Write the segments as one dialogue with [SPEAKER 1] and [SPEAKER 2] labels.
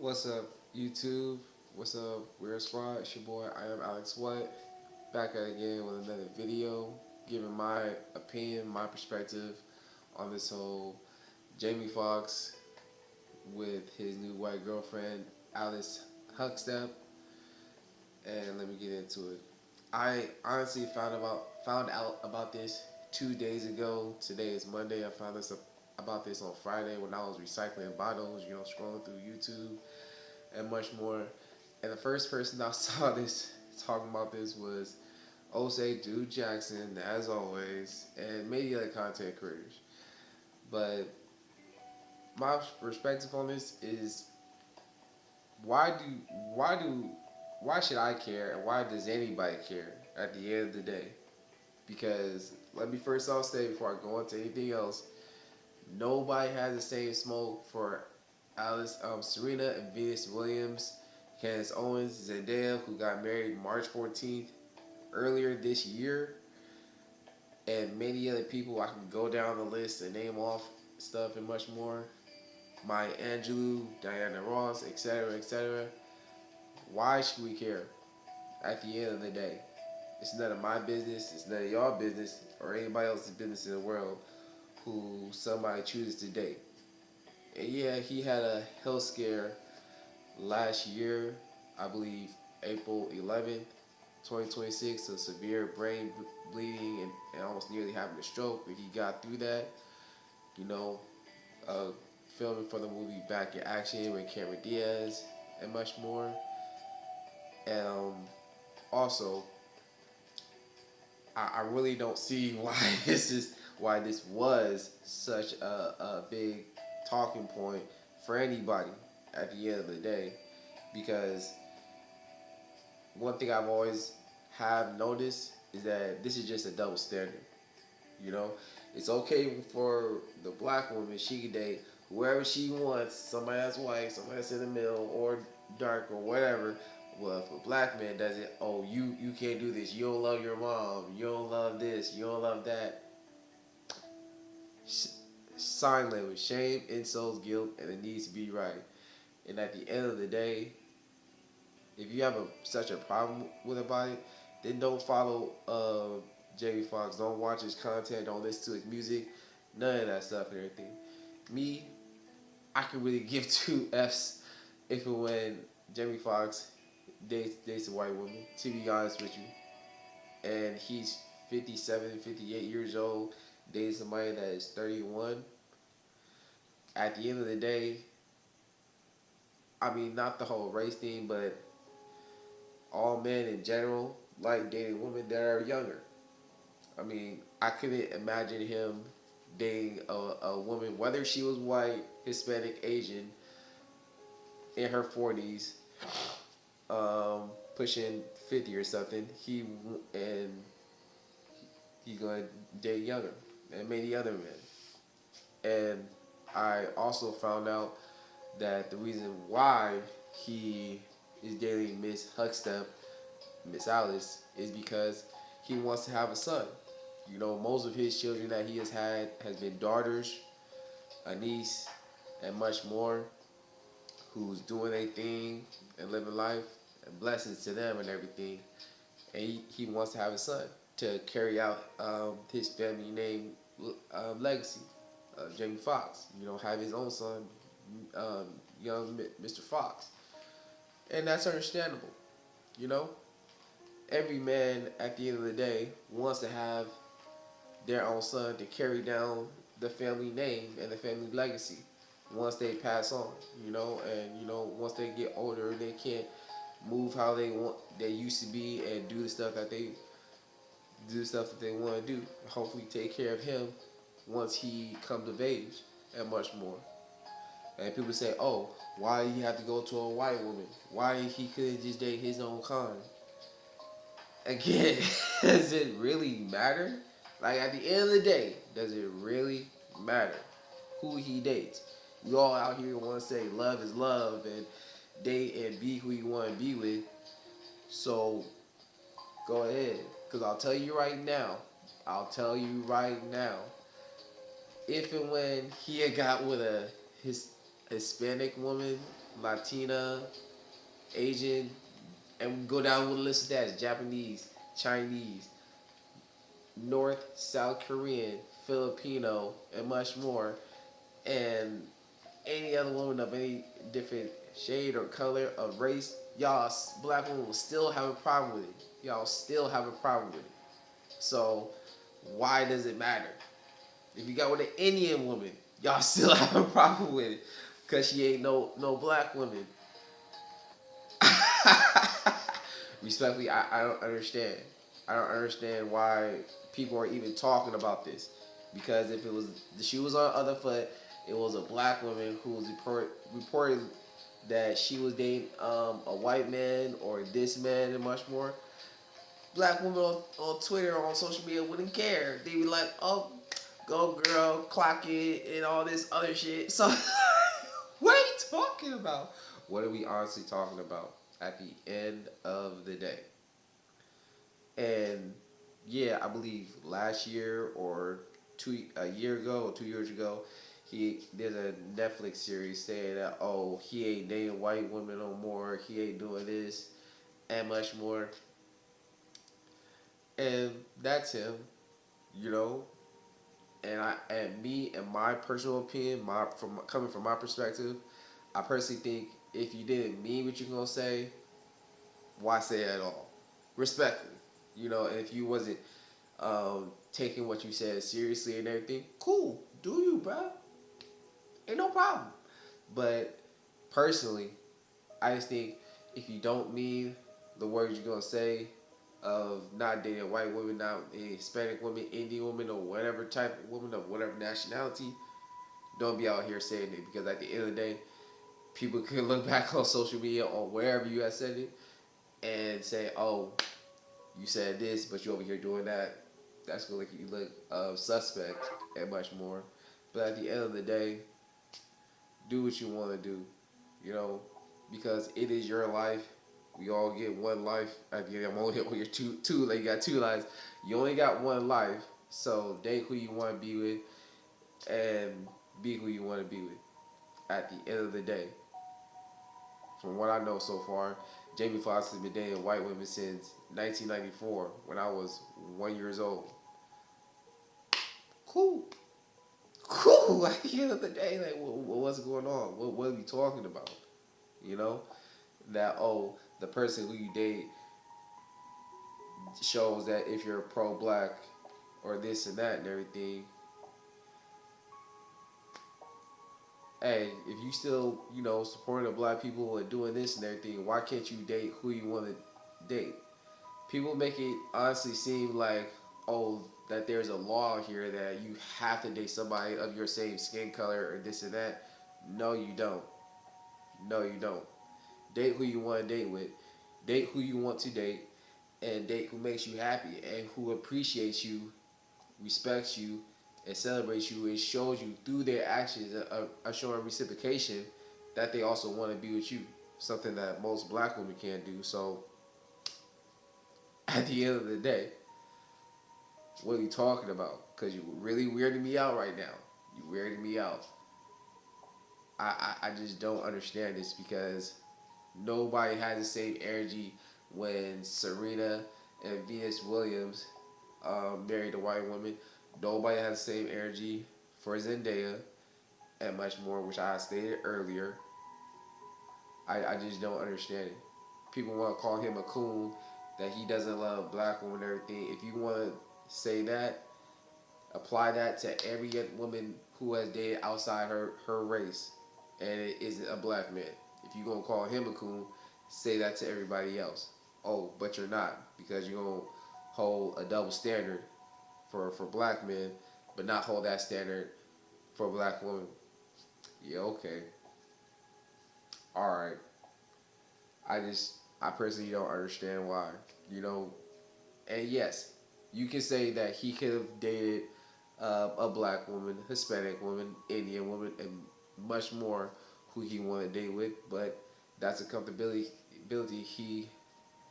[SPEAKER 1] What's up, YouTube? What's up, Weird Squad? It's your boy, I am Alex What, back at it again with another video, giving my opinion, my perspective on this whole Jaimie Foxx with his new white girlfriend, Alice Huckstep, and let me get into it. I honestly found out about this 2 days ago. Today is Monday. I found about this on Friday when I was recycling bottles, scrolling through YouTube and much more. And the first person I saw this talking about this was Osei Dude Jackson, as always, and maybe other content creators. But my perspective on this is why do why do why should I care and why does anybody care at the end of the day? Because let me first off say before I go into anything else, nobody has the same smoke for Serena and Venus Williams, Candace Owens, Zendaya, who got married March 14th earlier this year, and many other people. I can go down the list and name off stuff and much more. Maya Angelou, Diana Ross, etc., etc. Why should we care? At the end of the day, it's none of my business. It's none of y'all business or anybody else's business in the world who somebody chooses to date. And yeah, he had a health scare last year, I believe April 11th, 2026, so severe brain bleeding and almost nearly having a stroke. But he got through that, you know, uh, filming for the movie Back in Action with Cameron Diaz and much more. And also, I really don't see why this was such a big talking point for anybody at the end of the day, because one thing I've always have noticed is that this is just a double standard. You know, it's okay for the black woman, she can date whoever she wants, somebody that's white, somebody that's in the middle or dark or whatever. Well, if a black man does it, oh, you can't do this. You don't love your mom. You don't love this. You don't love that. Sign language, shame, insults, guilt, and it needs to be right. And at the end of the day, if you have such a problem with a body, then don't follow Jaimie Foxx. Don't watch his content. Don't listen to his music. None of that stuff and everything. Me, I could really give two F's if and when Jaimie Foxx dates a white woman, to be honest with you. And he's 57, 58 years old, dating somebody that is 31. At the end of the day, I mean, not the whole race thing, but all men in general like dating women that are younger. I mean, I couldn't imagine him dating a woman, whether she was white, Hispanic, Asian, in her 40s, pushing 50 or something. And he's gonna date younger and many other men. And I also found out that the reason why he is dating Miss Huckstep, Miss Alice, is because he wants to have a son. You know, most of his children that he has had has been daughters, a niece, and much more, who's doing their thing and living life, and blessings to them and everything. And he wants to have a son to carry out his family name legacy. Jaimie Foxx, have his own son, um, young Mr. Fox, and that's understandable. You know, every man at the end of the day wants to have their own son to carry down the family name and the family legacy once they pass on. And once they get older, they can't move how they used to be and do the stuff that they want to do. Hopefully, take care of him once he comes of age and much more. And people say, "Oh, why he have to go to a white woman? Why he couldn't just date his own kind?" Again, does it really matter? Like, at the end of the day, does it really matter who he dates? We all out here want to say love is love and date and be who you want to be with. So go ahead, because I'll tell you right now, if and when he had got with a Hispanic woman Latina, Asian, and go down with a list of that: Japanese, Chinese, North, South Korean, Filipino, and much more. And any other woman of any different shade or color of race, y'all black women will still have a problem with it. Y'all still have a problem with it. So why does it matter? If you got with an Indian woman, y'all still have a problem with it because she ain't no black woman. Respectfully, I don't understand. I don't understand why people are even talking about this. Because if it was the shoe was on the other foot, it was a black woman who was reported that she was dating a white man or this man and much more. Black women on Twitter or on social media wouldn't care. They'd be like, "Oh, go girl, clock it," and all this other shit. So, what are you talking about? What are we honestly talking about at the end of the day? And yeah, I believe last year or a year ago or 2 years ago, there's a Netflix series saying that he ain't dating white women no more, he ain't doing this and much more, and that's him, you know. And me and my personal opinion, my from coming from my perspective, I personally think if you didn't mean what you're gonna say, why say it at all? Respectfully, you know. And if you wasn't taking what you said seriously and everything, cool, do you, bro? Ain't no problem. But personally, I just think if you don't mean the words you're gonna say of not dating a white woman, not a Hispanic woman, Indian woman, or whatever type of woman of whatever nationality, don't be out here saying it because at the end of the day, people can look back on social media or wherever you have said it and say, "Oh, you said this, but you over here doing that." That's gonna make you look suspect and much more. But at the end of the day, do what you want to do, you know, because it is your life. We all get one life. At the end, I'm only on your two. Like you got two lives. You only got one life, so date who you want to be with and be who you want to be with. At the end of the day, from what I know so far, Jaimie Foxx has been dating white women since 1994 when I was 1 years old. Cool. Cool. At the end of the day, like, what's going on? What are we talking about? You know? That, the person who you date shows that if you're pro black or this and that and everything, hey, if you still, supporting the black people and doing this and everything, why can't you date who you want to date? People make it honestly seem like, that there's a law here that you have to date somebody of your same skin color or this and that. No, you don't. No, you don't. Date who you want to date with. Date who you want to date. And date who makes you happy and who appreciates you, respects you, and celebrates you and shows you through their actions are showing reciprocation that they also want to be with you. Something that most black women can't do. So at the end of the day, what are you talking about? Because you're really weirding me out right now. You're weirding me out. I just don't understand this because nobody has the same energy when Serena and Venus Williams married a white woman. Nobody has the same energy for Zendaya and much more, which I stated earlier. I just don't understand it. People want to call him a coon, that he doesn't love black women and everything. If you want to say that, apply that to every woman who has dated outside her race and it isn't a black man. If you're going to call him a coon, say that to everybody else. Oh, but you're not, because you're going to hold a double standard for black men, but not hold that standard for black women. Yeah, okay. Alright. I personally don't understand why. You know, and yes, you can say that he could have dated a black woman, Hispanic woman, Indian woman, and much more who he wanted to date with, but that's a comfortability ability he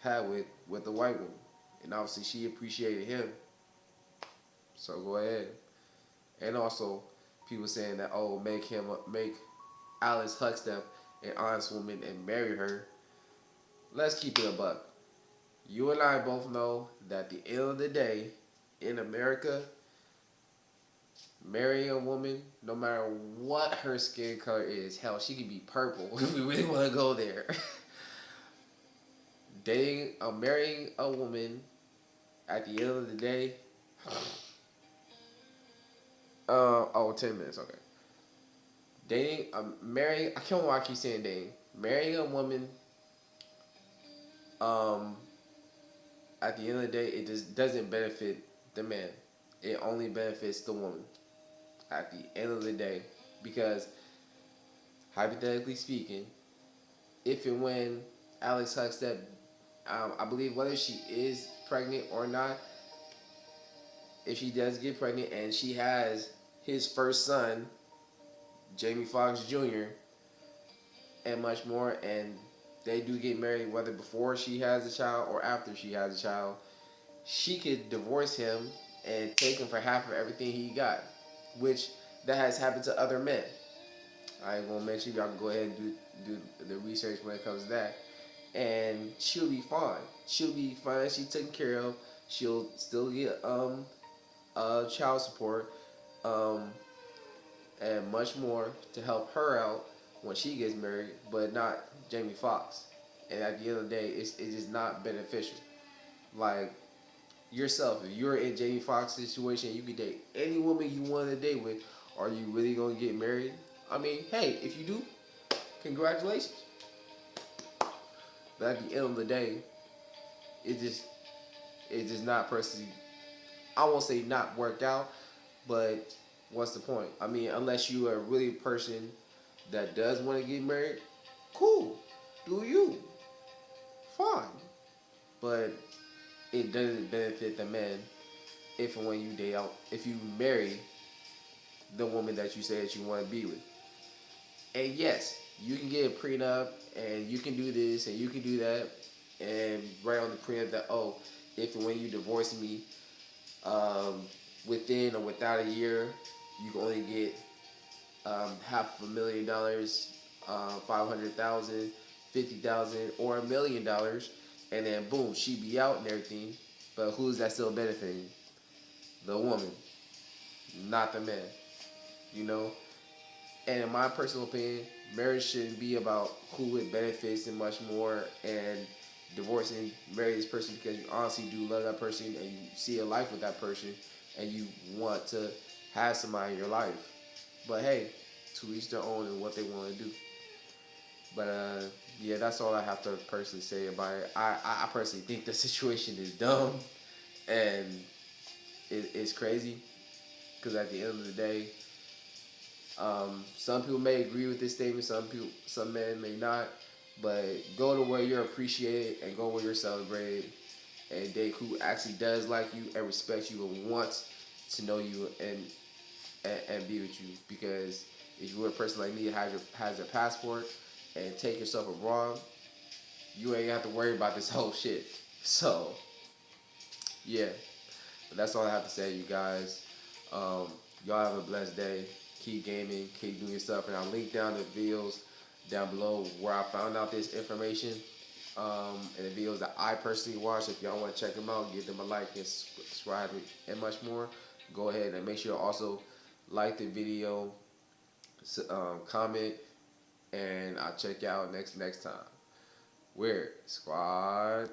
[SPEAKER 1] had with the white woman. And obviously she appreciated him. So go ahead. And also people saying that make Alex Huckstep an honest woman and marry her, let's keep it a buck. You and I both know that at the end of the day, in America, marrying a woman, no matter what her skin color is, hell, she could be purple if we really want to go there. Marrying a woman at the end of the day, 10 minutes, okay. Marrying, I can't remember why I keep saying dating. Marrying a woman, um, at the end of the day, it just doesn't benefit the man. It only benefits the woman at the end of the day. Because, hypothetically speaking, if and when Alex Huckstep, I believe whether she is pregnant or not, if she does get pregnant and she has his first son, Jaimie Foxx Jr., and much more, and they do get married, whether before she has a child or after she has a child, she could divorce him and take him for half of everything he got, which that has happened to other men. I ain't gonna mention, y'all can go ahead and do the research when it comes to that, and she'll be fine. She'll be fine. She's taken care of. She'll still get child support, um, and much more to help her out when she gets married, but not Jaimie Foxx. And at the end of the day, it's just not beneficial. Like yourself, if you're in Jaimie Foxx's situation, you can date any woman you want to date with. Are you really gonna get married? I mean, hey, if you do, congratulations. But at the end of the day, it just it's just not personally. I won't say not worked out, but what's the point? I mean, unless you are really a person that does want to get married, cool, do you, fine. But it doesn't benefit the man if and when you date out, if you marry the woman that you say that you want to be with. And yes, you can get a prenup, and you can do this, and you can do that, and write on the prenup that, oh, if and when you divorce me, um, within or without a year, you can only get $500,000, 500,000, 50,000, or $1 million, and then boom, she be out and everything. But who's that still benefiting? The woman, not the man. You know. And in my personal opinion, marriage shouldn't be about who it benefits and much more. And divorcing, marry this person because you honestly do love that person and you see a life with that person and you want to have somebody in your life. But hey, to each their own and what they want to do. But yeah, that's all I have to personally say about it. I personally think the situation is dumb and it's crazy because at the end of the day, some people may agree with this statement, some men may not. But go to where you're appreciated and go where you're celebrated, and date who actually does like you and respects you and wants to know you and be with you. Because if you're a person like me that has a passport and take yourself abroad, you ain't have to worry about this whole shit. So yeah, but that's all I have to say, you guys. Y'all have a blessed day. Keep gaming, keep doing your stuff, and I'll link down the videos down below where I found out this information, and the videos that I personally watched. If y'all want to check them out, give them a like and subscribe and much more. Go ahead and make sure to also like the video, comment, and I'll check you out next time. Weird Squad.